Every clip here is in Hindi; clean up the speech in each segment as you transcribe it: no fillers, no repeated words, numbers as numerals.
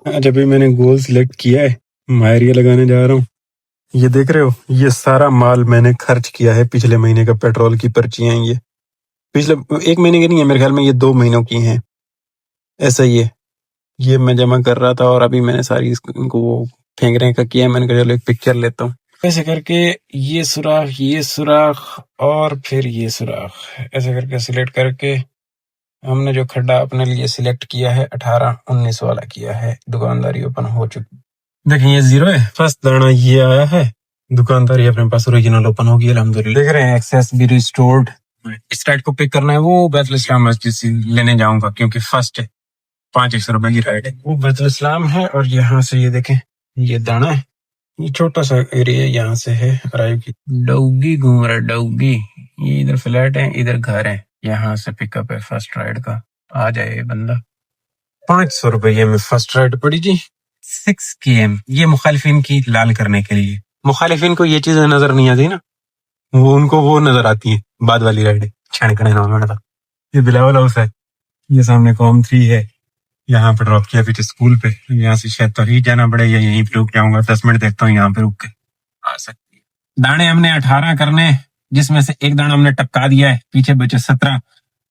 आज अभी मैंने गोल सिलेक्ट किया है, मायरिया लगाने जा रहा हूँ। ये देख रहे हो, ये सारा माल मैंने खर्च किया है। पिछले महीने का पेट्रोल की पर्चियां हैं ये। पिछले 1 महीने की नहीं है, मेरे ख्याल में ये 2 महीनों की हैं। ऐसा ही है। ये मैं जमा कर रहा था और अभी मैंने सारी इनको वो फेंकने का किया है। मैंने कहा चलो एक पिक्चर लेता हूँ। ऐसे करके ये सुराख और फिर ये सुराख, ऐसे करके सिलेक्ट करके हमने जो खड्डा अपने लिए सिलेक्ट किया है 18-19 वाला किया है। दुकानदारी ओपन हो चुकी। देखिए ये 0 है, फर्स्ट दाना ये आया है। दुकानदारी अपने पास ओरिजिनल ओपन होगी अल्हम्दुलिल्लाह। देख रहे हैं एक्सेस बी रिस्टोर्ड। इस राइड को पिक करना है, वो बैतुल इस्लाम मस्जिद से लेने जाऊंगा क्योंकि फर्स्ट है। 500 रुपए की राइड है, वो बैतुल इस्लाम है। और यहाँ से ये देखें, ये दाना है। ये छोटा सा एरिया यहाँ से है अराइव की। डौगी घूम रहा है, डौगी। ये इधर फ्लैट है, इधर घर है। यहाँ से पिकअप है फर्स्ट राइड का। आ जाए ये बंदा। 500 रुपये में फर्स्ट राइड पड़ी जी। 6 km, ये मुखालिफिन की लाल करने के लिए। मुखालिफिन को ये चीजें नजर नहीं आती ना, वो उनको वो नजर आती है बाद वाली राइड। छाणकने नाम था। ये बिलावल हाउस है, ये सामने कॉम 3 है। यहाँ पे ड्रॉप किया पीछे स्कूल पे। यहाँ से शायद तो ही जाना पड़ेगा, यहीं पे रुक जाऊंगा। 10 मिनट देखता हूँ यहाँ पे रुक के आ सकती है। दाने हमने 18 करने, जिसमें से एक दाना हमने टपका दिया है, पीछे बचे 17।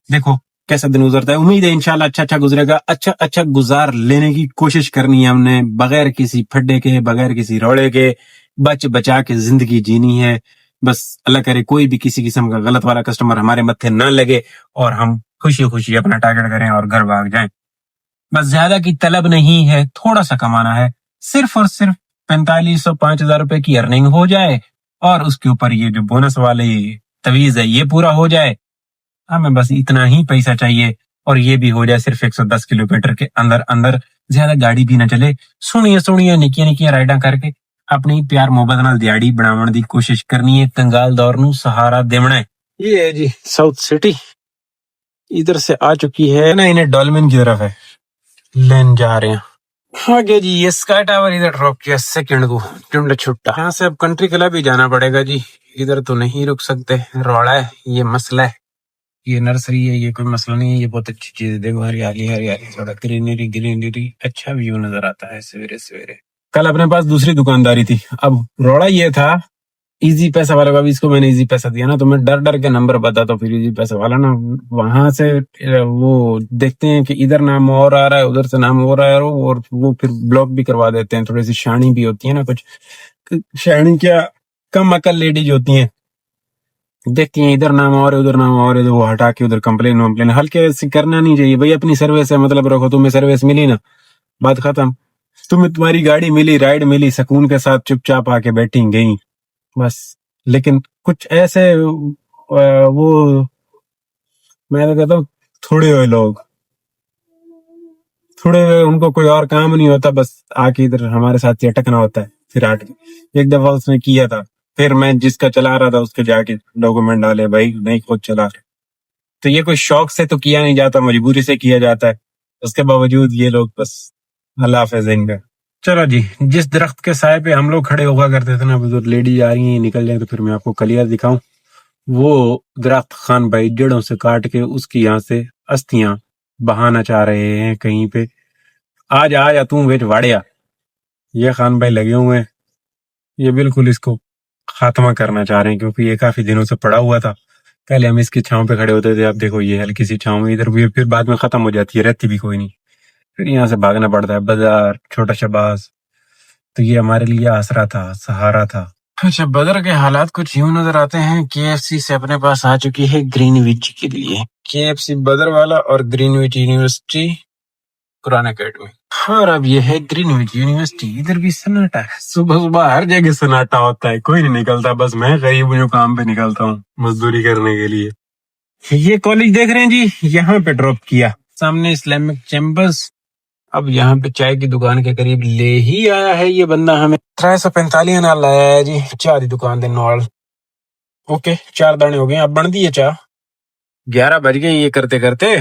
देखो कैसा दिन गुजरता है। उम्मीद है इंशाल्लाह अच्छा अच्छा गुजरेगा। अच्छा अच्छा गुजार लेने की कोशिश करनी है हमने, बगैर किसी फड्डे के, बगैर किसी रोड़े के, बच बचा के जिंदगी जीनी है। बस अल्लाह करे कोई भी किसी किस्म का गलत वाला कस्टमर हमारे मत्थे न लगे और हम खुशी खुशी अपना टारगेट करें और घर भाग जाएं। बस ज्यादा की तलब नहीं है, थोड़ा सा कमाना है। सिर्फ और सिर्फ 4500-5000 रुपए की अर्निंग हो जाए और उसके ऊपर ये जो बोनस वाले तवीज है ये पूरा हो जाए। हमें बस इतना ही पैसा चाहिए और ये भी हो जाए सिर्फ 110 किलोमीटर के अंदर अंदर। ज्यादा गाड़ी भी ना चले, सोनिया सोनिया निकिया निकिया राइडा करके अपनी प्यार मोहब्बत नाल दिहाड़ी बनावन दी कोशिश करनी है। कंगाल दौर नू सहारा देवना है। ये है जी साउथ सिटी, इधर से आ चुकी है ना, इन्हें डॉल्मेन की तरफ है लेन जा रहे हैं। आगे जी ये स्काई टावर इधर ड्रॉप किया सेकंड को टुंड छुट्टा। यहाँ से अब कंट्री क्लब ही जाना पड़ेगा जी, इधर तो नहीं रुक सकते। रोड़ा है, ये मसला है। ये नर्सरी है, ये कोई मसला नहीं है। ये बहुत अच्छी चीज है, देखो हरियाली हरियाली, थोड़ा ग्रीनरी ग्रीनरी, अच्छा व्यू नजर आता है सवेरे सवेरे। कल अपने पास दूसरी दुकानदारी थी। अब रोड़ा ये था इजी पैसा वाला का भी, इसको मैंने इजी पैसा दिया ना तो मैं डर डर के नंबर बताता हूँ। फिर इजी पैसा वाला ना वहां से वो देखते हैं कि इधर नाम और आ रहा है, उधर से नाम और आ रहा है, और वो फिर ब्लॉक भी करवा देते हैं। थोड़ी सी शानी भी होती है ना, कुछ शानी क्या, कम अकल लेडीज होती हैं, देखती हैं इधर नाम और है उधर नाम और है तो वो हटा के उधर कंप्लेन वम्प्लेन। हल्के ऐसे करना नहीं चाहिए भाई, अपनी सर्विस है मतलब रखो। तुम्हें सर्विस मिली ना, बात खत्म। तुम्हें तुम्हारी गाड़ी मिली, राइड मिली, सुकून के साथ चुपचाप आके बैठी गई बस। लेकिन कुछ ऐसे वो, मैं तो कहता हूँ थोड़े हुए लोग, थोड़े हुए, उनको कोई और काम नहीं होता, बस आके इधर हमारे साथ अटकना होता है। फिर आट के एक दफा उसने किया था, फिर मैं जिसका चला रहा था उसके जाके डॉक्यूमेंट डाले, भाई नहीं खुद चला रहे। तो ये कोई शौक से तो किया नहीं जाता, मजबूरी से किया जाता है। उसके बावजूद ये लोग बस अल्लाह हाफिज इनका। चलो जी, जिस दरख्त के साए पे हम लोग खड़े होगा करते थे ना, उधर लेडी आ रही है, निकल जाए तो फिर मैं आपको क्लियर दिखाऊं। वो दरख्त खान भाई जड़ों से काट के उसकी यहाँ से अस्थियां बहाना चाह रहे हैं कहीं पे। आज आ जा तू वेच वाड़िया, ये खान भाई लगे हुए हैं, ये बिल्कुल इसको खात्मा करना चाह रहे हैं क्योंकि ये काफी दिनों से पड़ा हुआ था। पहले हम इसकी छांव पे खड़े होते थे, अब देखो ये हल्की सी छांव में इधर भी, फिर बाद में खत्म हो जाती है, रहती भी कोई नहीं, फिर यहाँ से भागना पड़ता है बाजार, छोटा शबाज। तो ये हमारे लिए आसरा था, सहारा था। अच्छा, बदर के हालात कुछ यूं नजर आते हैं। केएफसी से अपने पास आ चुकी है ग्रीनविच के लिए, केएफसी बदर वाला और ग्रीनविच यूनिवर्सिटी कुरान अकेडमी। और अब ये है ग्रीनविच यूनिवर्सिटी। इधर भी सन्नाटा है, सुबह सुबह हर जगह सन्नाटा होता है, कोई नहीं निकलता, बस मैं गरीब हूँ काम पे निकलता हूँ मजदूरी करने के लिए। ये कॉलेज देख रहे हैं जी, यहाँ पे ड्रॉप किया, सामने इस्लामिक चैंबर्स। अब यहाँ पे चाय की दुकान के करीब ले ही आया है ये बंदा हमें। 345 नाल लाया है जी चाय की दुकान के नाल। ओके, 4 दाने हो गए, अब बनती है चाय। 11 बज गए, ये करते करते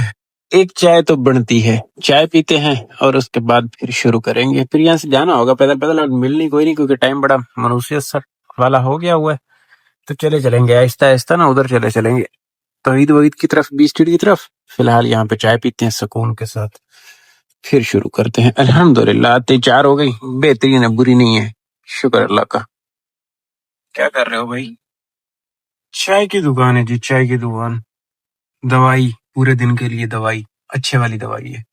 एक चाय तो बनती है। चाय पीते हैं और उसके बाद फिर शुरू करेंगे। फिर यहाँ से जाना होगा पैदल पैदल, और मिलनी कोई नहीं क्योंकि टाइम बड़ा मनुष्य सा वाला हो गया हुआ है। तो चले चलेंगे आहिस्ता आहिस्ता ना, उधर चले चलेंगे तौहीद वहीद की तरफ, 20 स्ट्रीट की तरफ। फिलहाल यहाँ पे चाय पीते हैं सुकून के साथ। फिर शुरू करते हैं। अल्हम्दुलिल्लाह आते 4 हो गई, बेहतरीन है, बुरी नहीं है, शुक्र अल्लाह का। क्या कर रहे हो भाई? चाय की दुकान है जी, चाय की दुकान। दवाई, पूरे दिन के लिए दवाई, अच्छे वाली दवाई है,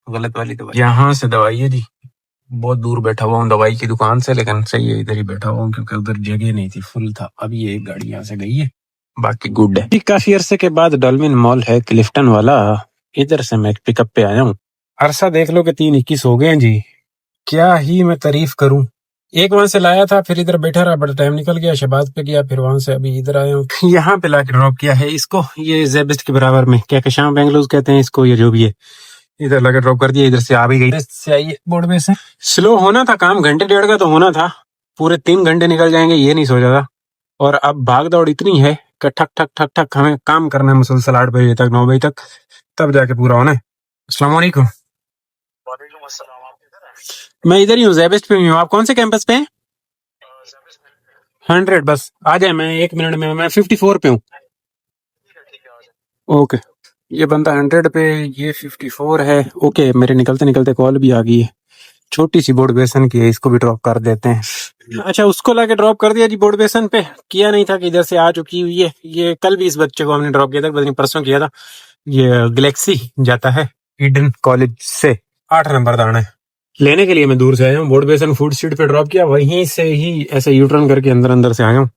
गलत वाली दवाई यहाँ से दवाई है जी। बहुत दूर बैठा हुआ हूँ दवाई की दुकान से, लेकिन सही है इधर ही बैठा हुआ हूँ क्योंकि उधर जगह नहीं थी, फुल था। अभी ये एक गाड़ी यहाँ से गई है, बाकी गुड है। काफी अरसे के बाद डॉल्फिन मॉल है क्लिफ्टन वाला, इधर से मैं पिकअप पे आया हूँ। अरसा देख लो कि 3:21 हो गए हैं जी। क्या ही मैं तारीफ करूं। एक वहां से लाया था, फिर इधर बैठा रहा, बड़ा टाइम निकल गया, शहबाज पे गया, फिर वहां से अभी इधर आया हूँ। यहाँ पे लाके ड्रॉप किया है इसको, ये जेबिस्ट के बराबर में, क्या शाम बेंगलुरु कहते हैं इसको, ये जो भी है। इधर लाके ड्रॉप कर दिया, इधर से आ भी गई, से आई बोर्डवे से। स्लो होना था काम, घंटे डेढ़ का तो होना था, पूरे 3 घंटे निकल जाएंगे ये नहीं सोचा था। और अब भाग दौड़ इतनी है कि ठक ठक ठक ठक हमें काम करना है मुसलसल 8 बजे तक, 9 बजे तक, तब जाके पूरा होना है। अस्सलाम वालेकुम। मैं इधर ही हूँ, जेबिस्ट पे ही हूँ। आप कौन से कैंपस पे हैं? 100 बस आ जाए, मैं 1 मिनट में, मैं 54 पे हूँ। ओके, ये बंदा 100 पे, ये 54 है। ओके, मेरे निकलते निकलते कॉल भी आ गई है, छोटी सी बोर्ड बेसन की है, इसको भी ड्रॉप कर देते हैं। अच्छा, उसको लाके ड्रॉप कर दिया जी बोर्ड बेसन पे, किया नहीं था कि इधर से आ चुकी हुई है। ये कल भी इस बच्चे को हमने ड्रॉप किया था, पता नहीं परसों किया था। ये गैलेक्सी जाता है ईडन कॉलेज से, 8 नंबर दाना है। लेने के लिए मैं दूर से आया हूँ, बोर्ड बेसन फूड स्ट्रीट पे ड्रॉप किया, वहीं से ही ऐसे यू टर्न करके अंदर अंदर से आया हूँ।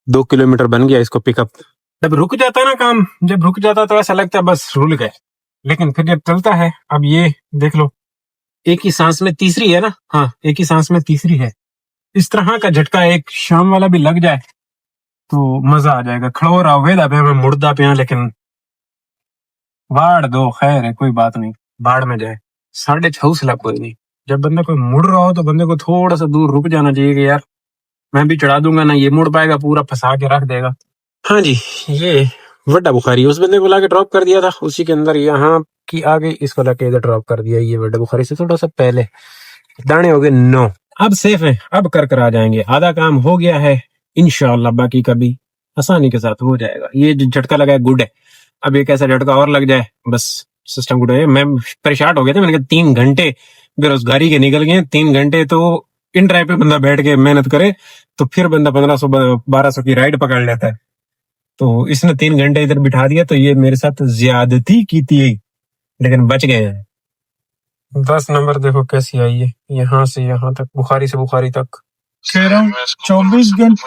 2 किलोमीटर बन गया इसको पिकअप। जब रुक जाता है ना काम, जब रुक जाता तो ऐसा लगता है बस रुल गए, लेकिन फिर जब चलता है, अब ये देख लो, एक ही सांस में तीसरी है ना, हाँ एक ही सांस में तीसरी है। इस तरह का झटका एक शाम वाला भी लग जाए तो मजा आ जाएगा। खड़ो रहा वेदा पे, मैं मुड़दा पे, लेकिन बाढ़ दो, खैर है, कोई बात नहीं, बाढ़ में जाए, 6.5 लाख कोई नहीं। जब बंदा कोई मुड़ रहा हो तो बंदे को थोड़ा सा दूर रुक जाना चाहिए कि यार मैं भी चढ़ा दूंगा ना, ये मुड़ पाएगा, पूरा फंसा के रख देगा। हाँ जी, ये वड्डा बुखारी उस बंदे को लाके ड्रॉप कर दिया था, उसी के अंदर यहाँ की आ गई, इसको लाके इधर ड्रॉप कर दिया। ये वड्डा बुखारी से थोड़ा सा पहले दाने हो गए 9, अब सेफ है, अब कर आ जाएंगे, आधा काम हो गया है इंशाअल्लाह, बाकी का भी आसानी के साथ हो जाएगा। ये जो झटका लगा है गुड है, अब एक ऐसा झटका और लग जाए बस सिस्टम गुड है। मैं परेशान हो गया था, मैंने कहा 3 घंटे बेरोजगारी के निकल गए, 3 घंटे तो इन ड्राइव पे बंदा बैठ के मेहनत करे तो फिर बंदा 1500 1200 की राइड पकड़ लेता है। तो इसने 3 घंटे इधर बिठा दिया, तो ये मेरे साथ ज्यादती की थी, लेकिन बच गए हैं। 10 नंबर देखो कैसी आई है, यहाँ से यहाँ तक, बुखारी से बुखारी तक। कह रहा हूँ 24 घंटे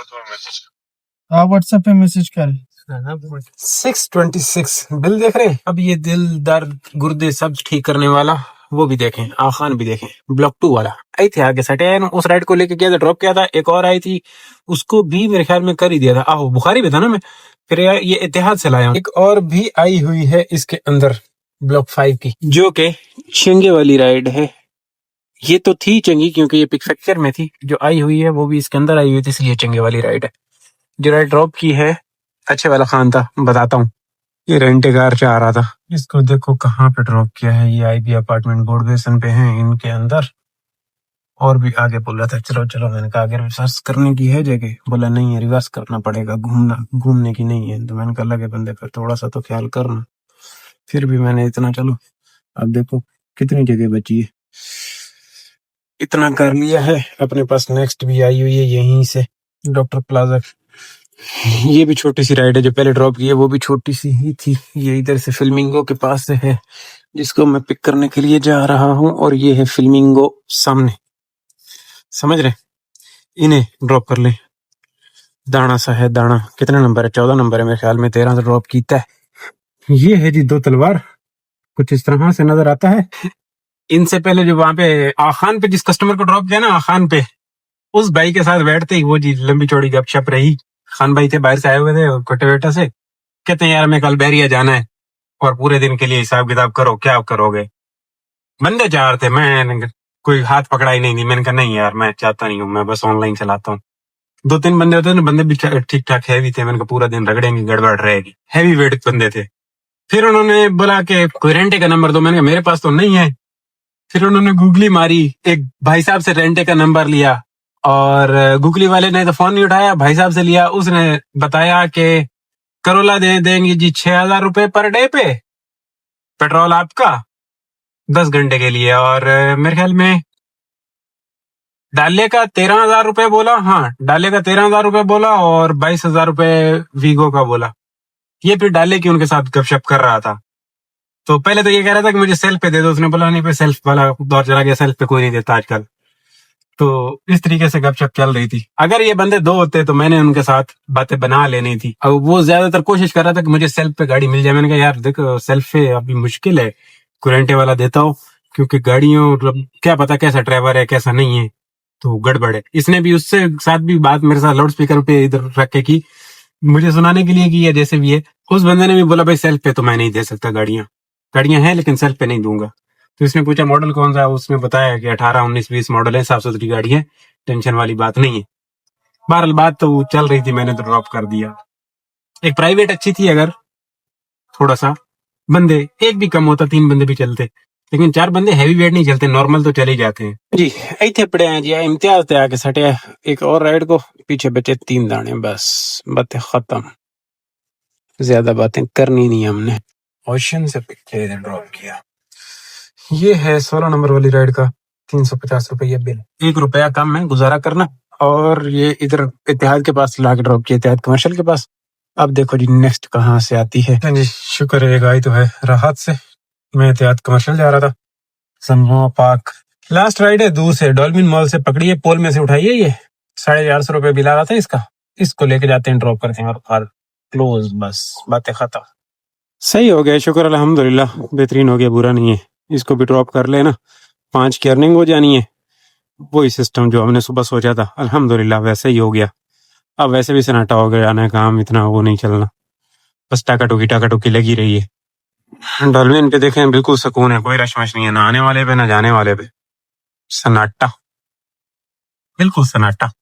आप व्हाट्सएप पे मैसेज करें। 626 बिल देख रहे हैं। अब ये दिल दर्द गुर्दे सब ठीक करने वाला वो भी देखें, आखान भी देखें, ब्लॉक 2 वाला आई थी आगे सटे, उस राइड को लेके गया था, ड्रॉप किया था। एक और आई थी, उसको भी मेरे ख्याल में कर ही दिया था। आहो, बुखारी भी था ना मैं, फिर ये इत्तेहाद से लाया। एक और भी आई हुई है इसके अंदर, ब्लॉक 5 की, जो के चंगे वाली राइड है। ये तो थी चंगी क्योंकि ये पिक फैक्चर में थी, जो आई हुई है वो भी इसके अंदर आई हुई थी, इसलिए चंगे वाली राइड है। जो राइड ड्रॉप की है अच्छे वाला खान था, बताता हूँ। ये रेंटे कार से आ रहा था, इसको देखो कहाँ पे ड्रॉप किया है। ये आईबी अपार्टमेंट बोर्ड बेसन पे है, इनके अंदर। और भी आगे बोल रहा था चलो चलो, मैंने कहा अगर रिवर्स करने की है जगह, बोला नहीं है रिवर्स करना पड़ेगा, घूमने की नहीं है। तो मैंने कहा लगे बंदे पर थोड़ा सा तो ख्याल करना, फिर भी मैंने इतना, चलो अब देखो कितनी जगह बची है, इतना कर लिया है अपने पास। नेक्स्ट भी आई हुई है यहीं से, डॉक्टर प्लाजा। ये भी छोटी सी राइड है, जो पहले ड्रॉप की है वो भी छोटी सी ही थी। ये इधर से फिल्मिंगो के पास से है, जिसको मैं पिक करने के लिए जा रहा हूँ, और ये है फिल्मिंगो सामने, समझ रहे, इन्हें ड्रॉप कर ले। दाना सा है, दाना कितने नंबर है? 14 नंबर है मेरे ख्याल में, 13 से ड्रॉप कीता है। ये है जी 2 तलवार, कुछ इस तरह से नजर आता है। इनसे पहले जो वहां पे आखान पे जिस कस्टमर को ड्रॉप किया ना, आखान पे, उस भाई के साथ बैठते ही वो जी लंबी चौड़ी गपशप रही। खान भाई थे, बाहर से आए हुए थे, कोटे बेटा से, कहते हैं यार मैं कल बैरिया जाना है और पूरे दिन के लिए हिसाब किताब करो, क्या करोगे? बंदे 4 थे, मैं कोई हाथ पकड़ा ही नहीं थी। मैंने कहा नहीं यार मैं चाहता नहीं हूँ, मैं बस ऑनलाइन चलाता हूँ। 2-3 बंदे होते ना, बंदे भी ठीक ठाक हैवी थे। मैंने कहा पूरा दिन रगड़ेंगे, गड़बड़ रहेगी, हैवी वेट बंदे थे। फिर उन्होंने बोला कि कोई रेंटे का नंबर दो। मैंने कहा मेरे पास तो नहीं है। फिर उन्होंने गूगली मारी, एक भाई साहब से रेंटे का नंबर लिया, और गूगली वाले ने तो फोन नहीं उठाया, भाई साहब से लिया। उसने बताया कि करोला दे देंगे जी 6,000 रुपए पर डे पे, पेट्रोल आपका, 10 घंटे के लिए। और मेरे ख्याल में डाले का 13,000 रुपये बोला। हाँ, डाले का 13,000 रुपये बोला और 22,000 रुपये वीगो का बोला। ये फिर डाले की उनके साथ गपशप कर रहा था। तो पहले तो ये कह रहा था कि मुझे सेल्फ पे दे दो, उसने बोला नहीं, पे सेल्फ वाला दौर चला गया, सेल्फ पे कोई नहीं देता आजकल। तो इस तरीके से गपशप चल रही थी। अगर ये बंदे दो होते तो मैंने उनके साथ बातें बना लेनी थी। अब वो ज्यादातर कोशिश कर रहा था कि मुझे सेल्फ पे गाड़ी मिल जाए। मैंने कहा यार देखो, सेल्फ पे अभी मुश्किल है, कुरेंटे वाला देता हूँ, क्योंकि गाड़ियों मतलब क्या पता कैसा ड्राइवर है कैसा नहीं है, तो गड़बड़ है। इसने भी उससे साथ भी बात मेरे साथ लाउड स्पीकर पे इधर रख के की, मुझे सुनाने के लिए की है जैसे भी है। उस बंदे ने भी बोला भाई सेल्फ पे तो मैं नहीं दे सकता, गाड़ियां गाड़ियां हैं लेकिन सेल्फ पे नहीं दूंगा। तो इसने पूछा मॉडल कौन सा है, उसने बताया कि 18, 19, 20 मॉडल है, साफ सुथरी गाड़ी है, टेंशन वाली बात नहीं है। बहरहाल बात तो चल रही थी, मैंने तो ड्रॉप कर दिया। एक प्राइवेट अच्छी थी, अगर थोड़ा सा बंदे एक भी कम होता, 3 बंदे भी चलते, लेकिन 4 बंदे हैवी वेट नहीं चलते, नॉर्मल तो चले ही जाते हैं जी। इतने पड़े हैं जी, इम्तियाज ते आके सटे एक और राइड को, पीछे बचे 3 दाने, बस बातें खत्म, ज्यादा बातें करनी नहीं हमने। ओशन से पिक्चर ड्रॉप किया। ये है 16 नंबर वाली राइड का 350 रुपये बिल, 1 रुपया कम है गुजारा करना। और ये इधर इत्तेहाद के पास ला के ड्रॉप किया, इत्तेहाद कमर्शियल के पास। अब देखो जी नेक्स्ट कहाँ से आती है। हाँ जी, शुक्र है गाड़ी तो है राहत से। मैं इत्तेहाद कमर्शियल जा रहा था, समझो पार्क। लास्ट राइड है, दूर से डॉल्फिन मॉल से पकड़ी है, पोल में से उठाई है। ये 450 रुपये बिल आ रहा था इसका। इसको लेके जाते हैं, ड्रॉप करते हैं और कार क्लोज, बस बातें खत्म। सही हो गया, शुक्र अल्हम्दुलिल्लाह, बेहतरीन हो गया, बुरा नहीं है। इसको भी ड्रॉप कर लेना, 5 की अर्निंग हो जानी है। वही सिस्टम जो हमने सुबह सोचा था, अल्हम्दुलिल्लाह वैसे ही हो गया। अब वैसे भी सन्नाटा हो गया ना, काम इतना वो नहीं चलना, बस टाका टुकी लगी रही है। डॉल्फिन पे देखें बिल्कुल सुकून है, कोई रश मश नहीं है, ना आने वाले पे ना जाने वाले पे, सन्नाटा, बिल्कुल सन्नाटा।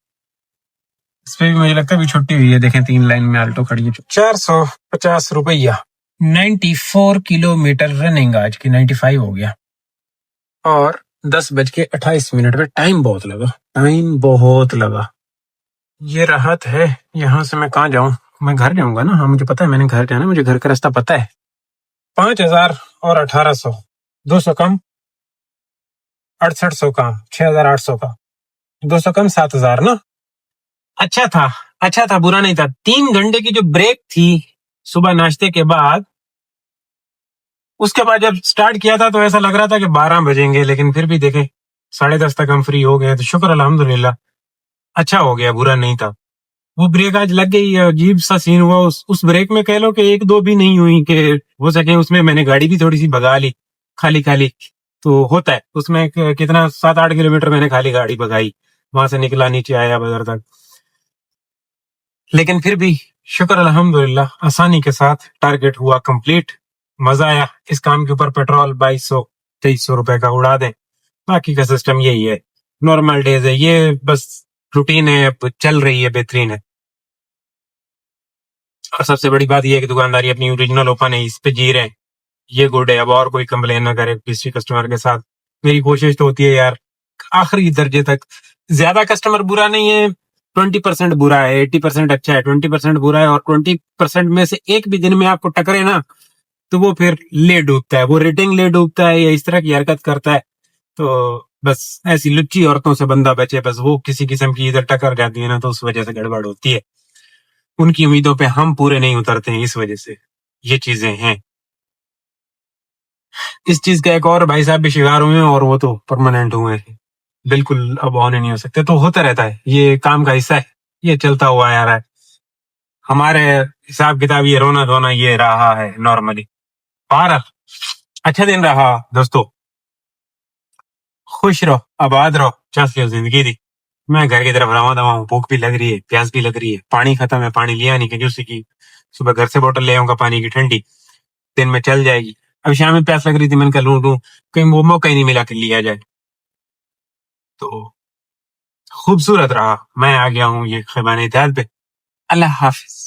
इस पे भी मुझे लगता है भी छुट्टी हुई है, देखें 3 लाइन में आल्टो खड़ी है। 450 रुपया, 94 किलोमीटर रनिंग, आज की 95 हो गया। और 10:28 पे टाइम बहुत लगा। ये राहत है। यहाँ से मैं कहाँ जाऊं, मैं घर जाऊंगा ना। हाँ मुझे पता है, मैंने घर जाना, मुझे घर का रास्ता पता है। 5,000 और 1,800, 200 कम, 6,800 का, 6,800 का, 200 कम, 7,000 ना। अच्छा था, बुरा नहीं था। 3 घंटे की जो ब्रेक थी सुबह नाश्ते के बाद, उसके बाद जब स्टार्ट किया था तो ऐसा लग रहा था कि 12 बजेंगे, लेकिन फिर भी देखे 10:30 तक हम फ्री हो गए, तो शुक्र अल्हम्दुलिल्लाह, अच्छा हो गया, बुरा नहीं था। वो ब्रेक आज लग गई, अजीब सा सीन हुआ उस ब्रेक में, कह लो कि 1-2 भी नहीं हुई कि हो सके। उसमें मैंने गाड़ी भी थोड़ी सी भगा ली, खाली खाली तो होता है उसमें, कितना 7-8 किलोमीटर मैंने खाली गाड़ी भगाई, वहां से निकला, नीचे आया बाजार तक। लेकिन फिर भी शुक्र अल्हम्दुलिल्लाह, आसानी के साथ टारगेट हुआ कंप्लीट। मजा आया इस काम के ऊपर। पेट्रोल 2,200-2,300 रुपए का उड़ा दें, बाकी का सिस्टम यही है, नॉर्मल डेज है ये, बस रूटीन है, अब चल रही है, बेहतरीन है। और सबसे बड़ी बात यह है कि दुकानदारी अपनी ओरिजिनल ओपन है, इस पे जी रहे हैं, ये गुड है। अब और कोई कंप्लेन ना करे किसी कस्टमर के साथ। मेरी कोशिश तो होती है यार आखिरी दर्जे तक, ज्यादा कस्टमर बुरा नहीं है, 20% बुरा है, 80% अच्छा है, 20% बुरा है। और 20% में से एक भी दिन में आपको टकरे ना, तो वो फिर ले डूबता है, वो रेटिंग ले डूबता है या इस तरह की हरकत करता है। तो बस ऐसी लुच्ची औरतों से बंदा बचे, बस वो किसी किस्म की इधर टकर जाती है ना, तो उस वजह से गड़बड़ होती है। उनकी उम्मीदों पे हम पूरे नहीं उतरते हैं, इस वजह से ये चीजें हैं। इस चीज का एक और भाई साहब भी शिकार हुए हैं, और वो तो परमानेंट हुए हैं, बिल्कुल अब ऑन ही नहीं हो सकते। तो होता रहता है, ये काम का हिस्सा है, ये चलता हुआ आ रहा है। हमारे हिसाब किताब ये रोना धोना ये रहा है नॉर्मली। बहरहाल अच्छा दिन रहा दोस्तों, खुश रहो, आबाद रहो, चल लियो जिंदगी दी। मैं घर की तरफ रवाना हुआ हूँ, भूख भी लग रही है, प्यास भी लग रही है, पानी खत्म है, पानी लिया नहीं कंजूसी की। सुबह घर से बोतल ले आऊंगा पानी की ठंडी, दिन में चल जाएगी। अभी शाम में प्यास लग रही थी, मैंने कहा लूं लूं, कहीं वो मौका ही नहीं मिला कि लिया जाए। तो खूबसूरत रहा, मैं आ गया हूँ ये खैबान इत्तेहाद पे। अल्लाह हाफिज।